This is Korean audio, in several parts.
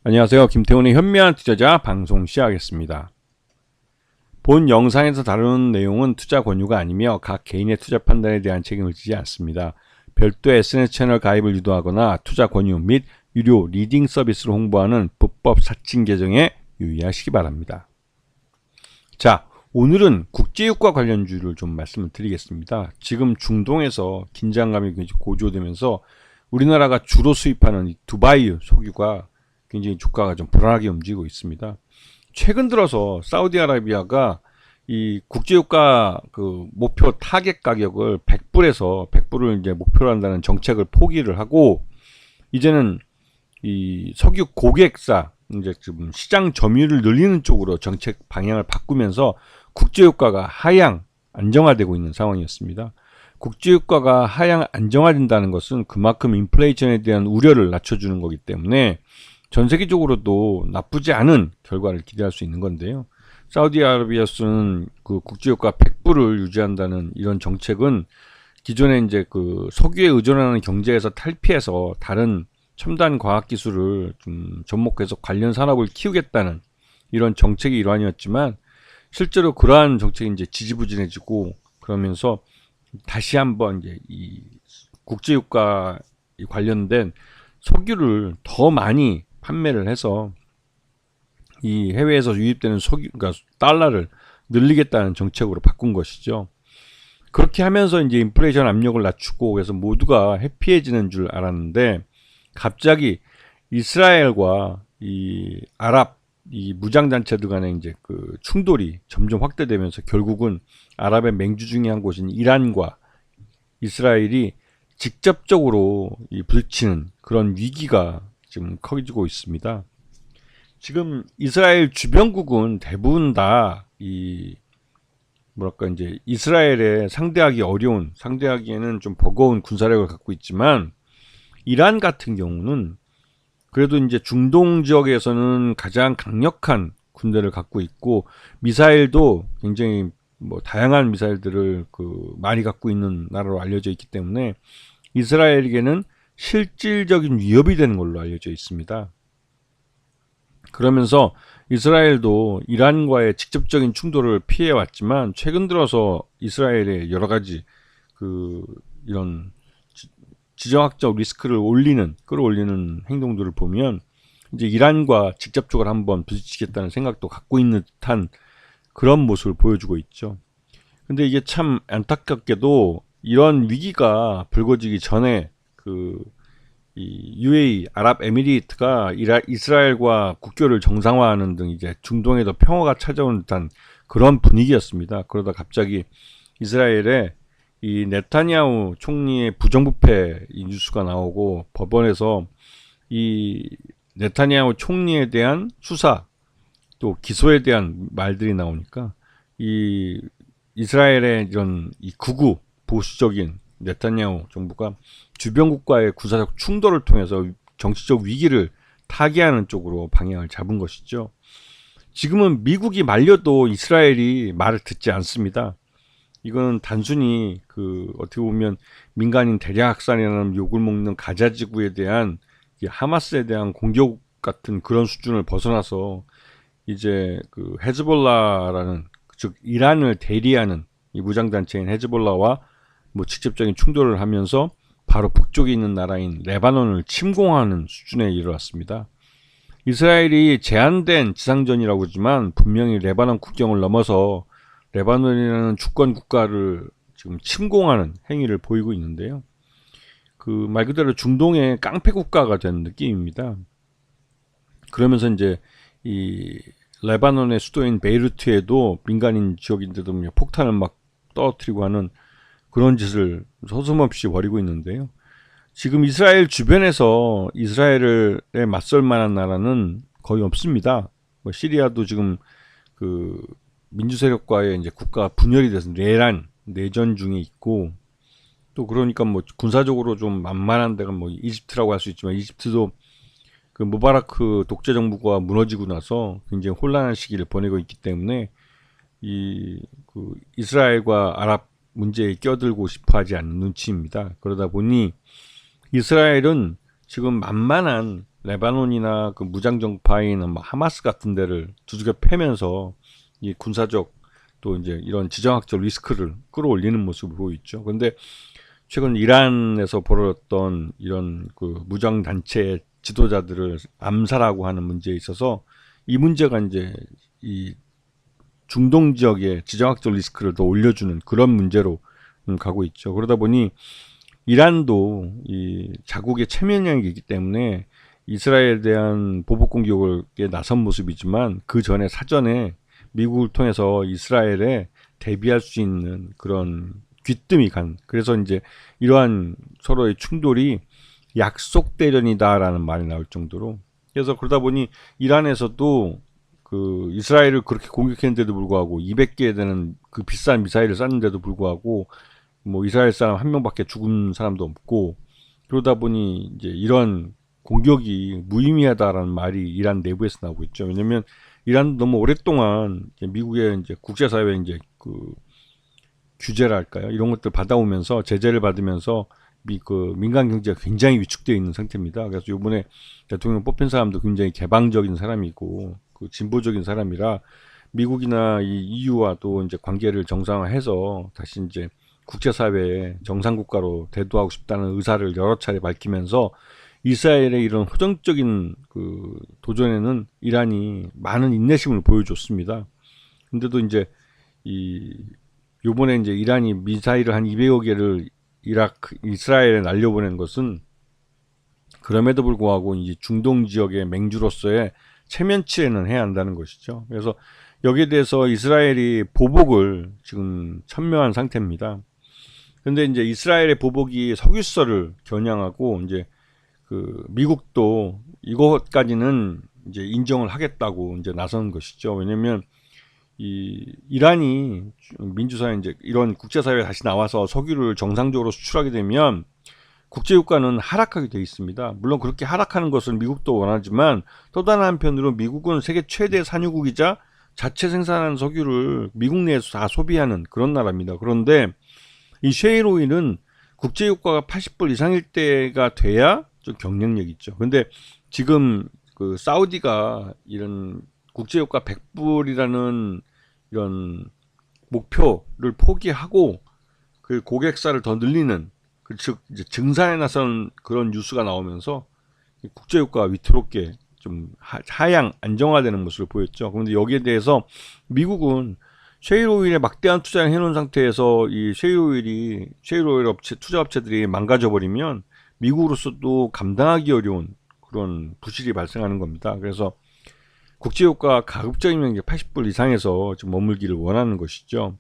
안녕하세요. 김태훈의 현명한 투자자 방송 시작하겠습니다. 본 영상에서 다루는 내용은 투자 권유가 아니며 각 개인의 투자 판단에 대한 책임을 지지 않습니다. 별도 SNS 채널 가입을 유도하거나 투자 권유 및 유료 리딩 서비스를 홍보하는 불법 사칭 계정에 유의하시기 바랍니다. 자, 오늘은 국제유가 관련주를 좀 말씀을 드리겠습니다. 지금 중동에서 긴장감이 고조되면서 우리나라가 주로 수입하는 이 두바이 석유가 굉장히 주가가 좀 불안하게 움직이고 있습니다. 최근 들어서 사우디아라비아가 이 국제유가 그 목표 타겟 가격을 100불에서 100불을 이제 목표로 한다는 정책을 포기를 하고 이제는 이 석유 고객사 이제 지금 시장 점유율을 늘리는 쪽으로 정책 방향을 바꾸면서 국제유가가 하향 안정화되고 있는 상황이었습니다. 국제유가가 하향 안정화된다는 것은 그만큼 인플레이션에 대한 우려를 낮춰주는 거기 때문에 전 세계적으로도 나쁘지 않은 결과를 기대할 수 있는 건데요. 사우디아라비아는 그 국제유가 100불을 유지한다는 이런 정책은 기존에 이제 그 석유에 의존하는 경제에서 탈피해서 다른 첨단 과학 기술을 좀 접목해서 관련 산업을 키우겠다는 이런 정책의 일환이었지만 실제로 그러한 정책이 이제 지지부진해지고 그러면서 다시 한번 이제 이 국제유가 관련된 석유를 더 많이 판매를 해서 이 해외에서 유입되는 석유, 그러니까 달러를 늘리겠다는 정책으로 바꾼 것이죠. 그렇게 하면서 이제 인플레이션 압력을 낮추고 그래서 모두가 해피해지는 줄 알았는데 갑자기 이스라엘과 이 아랍 이 무장단체들 간의 이제 그 충돌이 점점 확대되면서 결국은 아랍의 맹주 중에 한 곳인 이란과 이스라엘이 직접적으로 이 부딪히는 그런 위기가 지금 커지고 있습니다. 지금 이스라엘 주변국은 대부분 다 이 뭐랄까 이제 이스라엘에 상대하기 어려운 상대하기에는 좀 버거운 군사력을 갖고 있지만 이란 같은 경우는 그래도 이제 중동 지역에서는 가장 강력한 군대를 갖고 있고 미사일도 굉장히 뭐 다양한 미사일들을 그 많이 갖고 있는 나라로 알려져 있기 때문에 이스라엘에게는 실질적인 위협이 되는 걸로 알려져 있습니다. 그러면서 이스라엘도 이란과의 직접적인 충돌을 피해 왔지만 최근 들어서 이스라엘의 여러 가지 그 이런 지정학적 리스크를 끌어올리는 행동들을 보면 이제 이란과 직접적으로 한번 부딪히겠다는 생각도 갖고 있는 듯한 그런 모습을 보여주고 있죠. 근데 이게 참 안타깝게도 이런 위기가 불거지기 전에 이 UAE 아랍에미리트가 이스라엘과 국교를 정상화하는 등 이제 중동에도 평화가 찾아오는 듯한 그런 분위기였습니다. 그러다 갑자기 이스라엘에 이 네타냐후 총리의 부정부패 이 뉴스가 나오고 법원에서 이 네타냐후 총리에 대한 수사 또 기소에 대한 말들이 나오니까 이 이스라엘의 이런 이 극우 보수적인 네타냐후 정부가 주변 국가의 군사적 충돌을 통해서 정치적 위기를 타개하는 쪽으로 방향을 잡은 것이죠. 지금은 미국이 말려도 이스라엘이 말을 듣지 않습니다. 이건 단순히 그 어떻게 보면 민간인 대량 학살이라는 욕을 먹는 가자 지구에 대한 하마스에 대한 공격 같은 그런 수준을 벗어나서 이제 그 헤즈볼라라는 즉 이란을 대리하는 이 무장단체인 헤즈볼라와 뭐 직접적인 충돌을 하면서 바로 북쪽에 있는 나라인 레바논을 침공하는 수준에 이르렀습니다. 이스라엘이 제한된 지상전이라고 하지만 분명히 레바논 국경을 넘어서 레바논이라는 주권 국가를 지금 침공하는 행위를 보이고 있는데요. 그 말 그대로 중동의 깡패 국가가 된 느낌입니다. 그러면서 이제 이 레바논의 수도인 베이루트에도 민간인 지역인데도 폭탄을 막 떨어뜨리고 하는 그런 짓을 서슴없이 벌이고 있는데요. 지금 이스라엘 주변에서 이스라엘에 맞설 만한 나라는 거의 없습니다. 뭐 시리아도 지금 그 민주 세력과의 이제 국가 분열이 돼서 내전 중에 있고 또 그러니까 뭐 군사적으로 좀 만만한 데가 뭐 이집트라고 할 수 있지만 이집트도 그 무바라크 독재 정부가 무너지고 나서 굉장히 혼란한 시기를 보내고 있기 때문에 이 그 이스라엘과 아랍 문제에 껴들고 싶어하지 않는 눈치입니다. 그러다 보니 이스라엘은 지금 만만한 레바논이나 그 무장정파인 뭐 하마스 같은 데를 두들겨 패면서 이 군사적 또 이제 이런 지정학적 리스크를 끌어올리는 모습을 보여있죠. 그런데 최근 이란에서 벌어졌던 이런 그 무장 단체의 지도자들을 암살하고 하는 문제에 있어서 이 문제가 이제 이 중동 지역의 지정학적 리스크를 더 올려주는 그런 문제로 가고 있죠. 그러다 보니 이란도 이 자국의 체면이기 때문에 이스라엘에 대한 보복 공격에 나선 모습이지만 그 전에 사전에 미국을 통해서 이스라엘에 대비할 수 있는 그런 귀뜸이 간, 그래서 이제 이러한 서로의 충돌이 약속 대전이다라는 말이 나올 정도로, 그래서 그러다 보니 이란에서도 그 이스라엘을 그렇게 공격했는데도 불구하고 200개 되는 그 비싼 미사일을 쐈는데도 불구하고 뭐 이스라엘 사람 한 명밖에 죽은 사람도 없고, 그러다 보니 이제 이런 공격이 무의미하다라는 말이 이란 내부에서 나오고 있죠. 왜냐면 이란 너무 오랫동안 이제 미국의 이제 국제사회 이제 그 규제랄까요, 이런 것들 받아오면서 제재를 받으면서 그 민간 경제가 굉장히 위축되어 있는 상태입니다. 그래서 이번에 대통령 뽑힌 사람도 굉장히 개방적인 사람이고 그 진보적인 사람이라 미국이나 이 EU와 또 이제 관계를 정상화해서 다시 이제 국제사회의 정상국가로 대두하고 싶다는 의사를 여러 차례 밝히면서 이스라엘의 이런 호정적인 그 도전에는 이란이 많은 인내심을 보여줬습니다. 근데도 이제 요번에 이제 이란이 미사일을 한 200여 개를 이스라엘에 날려보낸 것은 그럼에도 불구하고 이제 중동 지역의 맹주로서의 체면치레는 해야 한다는 것이죠. 그래서 여기에 대해서 이스라엘이 보복을 지금 천명한 상태입니다. 근데 이제 이스라엘의 보복이 석유수를 겨냥하고 이제 그 미국도 이것까지는 이제 인정을 하겠다고 이제 나선 것이죠. 왜냐면 이란이 민주사회 이제 이런 국제사회에 다시 나와서 석유를 정상적으로 수출하게 되면 국제유가는 하락하게 돼 있습니다. 물론 그렇게 하락하는 것을 미국도 원하지만 또 다른 한편으로 미국은 세계 최대 산유국이자 자체 생산하는 석유를 미국 내에서 다 소비하는 그런 나라입니다. 그런데 이 셰일 오일은 국제유가가 80불 이상일 때가 돼야 좀 경쟁력이 있죠. 근데 지금 그 사우디가 이런 국제유가 100불이라는 이런 목표를 포기하고 그 고객사를 더 늘리는, 즉 이제 증산에 나선 그런 뉴스가 나오면서 국제유가가 위태롭게 좀 하향 안정화되는 모습을 보였죠. 그런데 여기에 대해서 미국은 셰일 오일에 막대한 투자를 해놓은 상태에서 이 셰일 오일 업체 투자 업체들이 망가져 버리면 미국으로서도 감당하기 어려운 그런 부실이 발생하는 겁니다. 그래서 국제유가가 가급적이면 80불 이상에서 좀 머물기를 원하는 것이죠.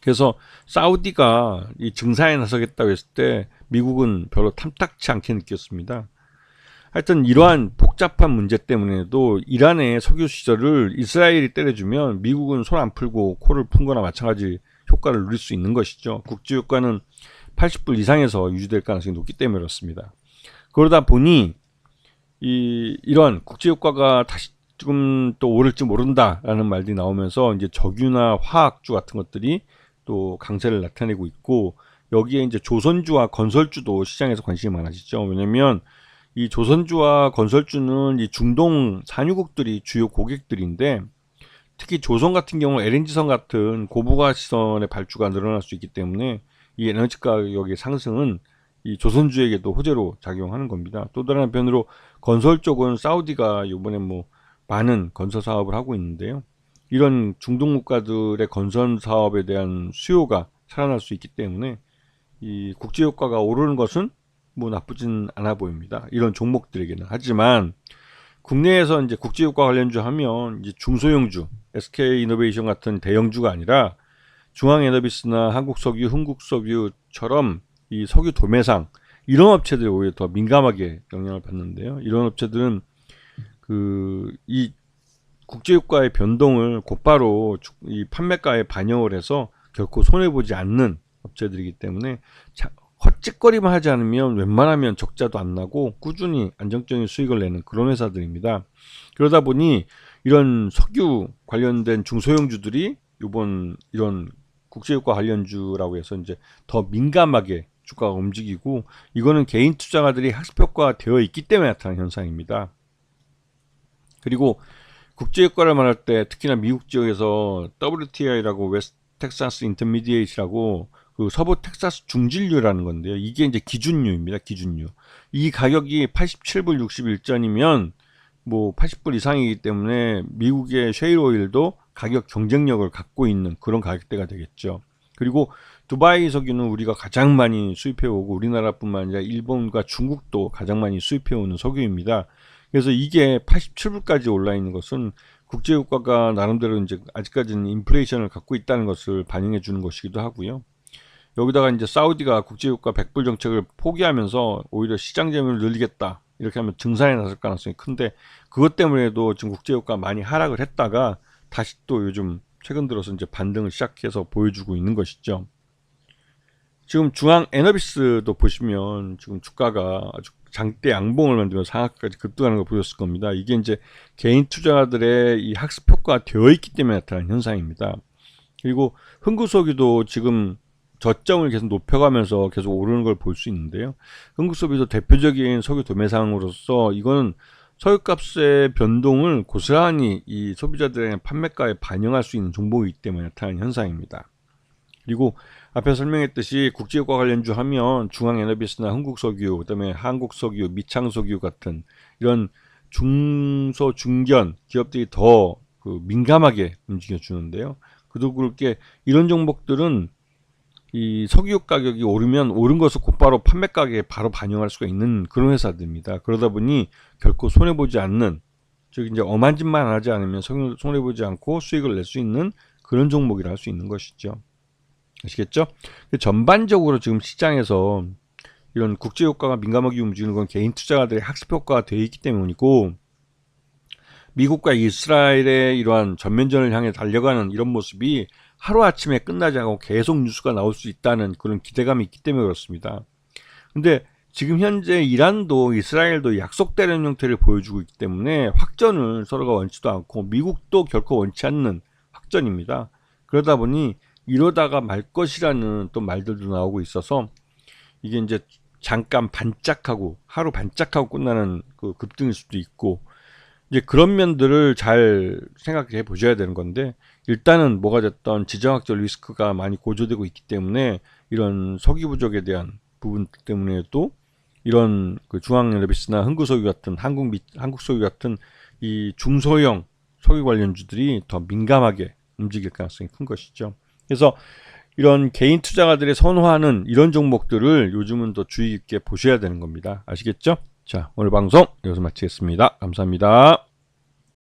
그래서 사우디가 이 증산에 나서겠다고 했을 때 미국은 별로 탐탁치 않게 느꼈습니다. 하여튼 이러한 복잡한 문제 때문에도 이란의 석유 시설을 이스라엘이 때려주면 미국은 손 안 풀고 코를 푼 거나 마찬가지 효과를 누릴 수 있는 것이죠. 국제유가는 80불 이상에서 유지될 가능성이 높기 때문에 그렇습니다. 그러다 보니 이런 국제유가가 다시 지금 또 오를지 모른다라는 말들이 나오면서 이제 석유나 화학주 같은 것들이 또 강세를 나타내고 있고, 여기에 이제 조선주와 건설주도 시장에서 관심이 많아지죠. 왜냐면 이 조선주와 건설주는 이 중동 산유국들이 주요 고객들인데, 특히 조선 같은 경우 LNG선 같은 고부가시선의 발주가 늘어날 수 있기 때문에 이 에너지 가격의 상승은 이 조선주에게도 호재로 작용하는 겁니다. 또 다른 한편으로 건설 쪽은 사우디가 이번에 뭐 많은 건설 사업을 하고 있는데요. 이런 중동 국가들의 건설 사업에 대한 수요가 살아날 수 있기 때문에 이 국제유가가 오르는 것은 뭐 나쁘진 않아 보입니다. 이런 종목들에게는. 하지만 국내에서 이제 국제유가 관련주 하면 이제 중소형주, SK이노베이션 같은 대형주가 아니라 중앙에너비스나 한국석유, 흥국석유처럼 이 석유 도매상, 이런 업체들이 오히려 더 민감하게 영향을 받는데요. 이런 업체들은 이 국제유가의 변동을 곧바로 이 판매가에 반영을 해서 결코 손해보지 않는 업체들이기 때문에 헛짓거리만 하지 않으면 웬만하면 적자도 안 나고 꾸준히 안정적인 수익을 내는 그런 회사들입니다. 그러다 보니 이런 석유 관련된 중소형주들이 이번 이런 국제유가 관련주라고 해서 이제 더 민감하게 주가가 움직이고, 이거는 개인 투자가들이 학습 효과가 되어 있기 때문에 나타나는 현상입니다. 그리고 국제 효과를 말할 때 특히나 미국 지역에서 WTI라고 웨스트 텍사스 인터미디에이트라고 그 서부 텍사스 중진류라는 건데요. 이게 이제 기준류입니다. 기준류. 이 가격이 87불 61전이면 뭐 80불 이상이기 때문에 미국의 셰일 오일도 가격 경쟁력을 갖고 있는 그런 가격대가 되겠죠. 그리고 두바이 석유는 우리가 가장 많이 수입해 오고, 우리나라뿐만 아니라 일본과 중국도 가장 많이 수입해 오는 석유입니다. 그래서 이게 87불까지 올라 있는 것은 국제 유가가 나름대로 이제 아직까지는 인플레이션을 갖고 있다는 것을 반영해 주는 것이기도 하고요. 여기다가 이제 사우디가 국제 유가 100불 정책을 포기하면서 오히려 시장 점유율을 늘리겠다, 이렇게 하면 증산에 나설 가능성이 큰데, 그것 때문에도 지금 국제 유가가 많이 하락을 했다가 다시 또 요즘 최근 들어서 이제 반등을 시작해서 보여주고 있는 것이죠. 지금 중앙 에너비스도 보시면 지금 주가가 아주 장대 양봉을 만들면서 상한가까지 급등하는 걸 보셨을 겁니다. 이게 이제 개인 투자자들의 이 학습 효과가 되어 있기 때문에 나타나는 현상입니다. 그리고 흥구석유도 지금 저점을 계속 높여가면서 계속 오르는 걸 볼 수 있는데요. 흥구석유도 대표적인 석유 도매상으로서 이거는 석유값의 변동을 고스란히 이 소비자들의 판매가에 반영할 수 있는 종목이기 때문에 나타나는 현상입니다. 그리고 앞에 설명했듯이 국제유가 관련주 하면 중앙에너비스나 흥국석유, 그다음에 한국석유, 미창석유 같은 이런 중소 중견 기업들이 더 그 민감하게 움직여 주는데요. 그도 그렇게 이런 종목들은 이 석유 가격이 오르면 오른 것을 곧바로 판매 가격에 바로 반영할 수가 있는 그런 회사들입니다. 그러다 보니 결코 손해 보지 않는, 즉 이제 엄한 짓만 하지 않으면 손해 보지 않고 수익을 낼 수 있는 그런 종목이라 할 수 있는 것이죠. 아시겠죠? 전반적으로 지금 시장에서 이런 국제 효과가 민감하게 움직이는 건 개인 투자자들의 학습 효과가 되어 있기 때문이고, 미국과 이스라엘의 이러한 전면전을 향해 달려가는 이런 모습이 하루아침에 끝나지 않고 계속 뉴스가 나올 수 있다는 그런 기대감이 있기 때문에 그렇습니다. 근데 지금 현재 이란도 이스라엘도 약속되는 형태를 보여주고 있기 때문에 확전을 서로가 원치도 않고, 미국도 결코 원치 않는 확전입니다. 그러다 보니 이러다가 말 것이라는 또 말들도 나오고 있어서 이게 이제 잠깐 반짝하고 하루 반짝하고 끝나는 그 급등일 수도 있고, 이제 그런 면들을 잘 생각해 보셔야 되는 건데, 일단은 뭐가 됐던 지정학적 리스크가 많이 고조되고 있기 때문에 이런 석유 부족에 대한 부분 때문에도 이런 그 중앙에너비스나 흥구석유 같은 한국석유 같은 이 중소형 석유 관련주들이 더 민감하게 움직일 가능성이 큰 것이죠. 그래서 이런 개인 투자가들의 선호하는 이런 종목들을 요즘은 더 주의 깊게 보셔야 되는 겁니다. 아시겠죠? 자, 오늘 방송 여기서 마치겠습니다. 감사합니다.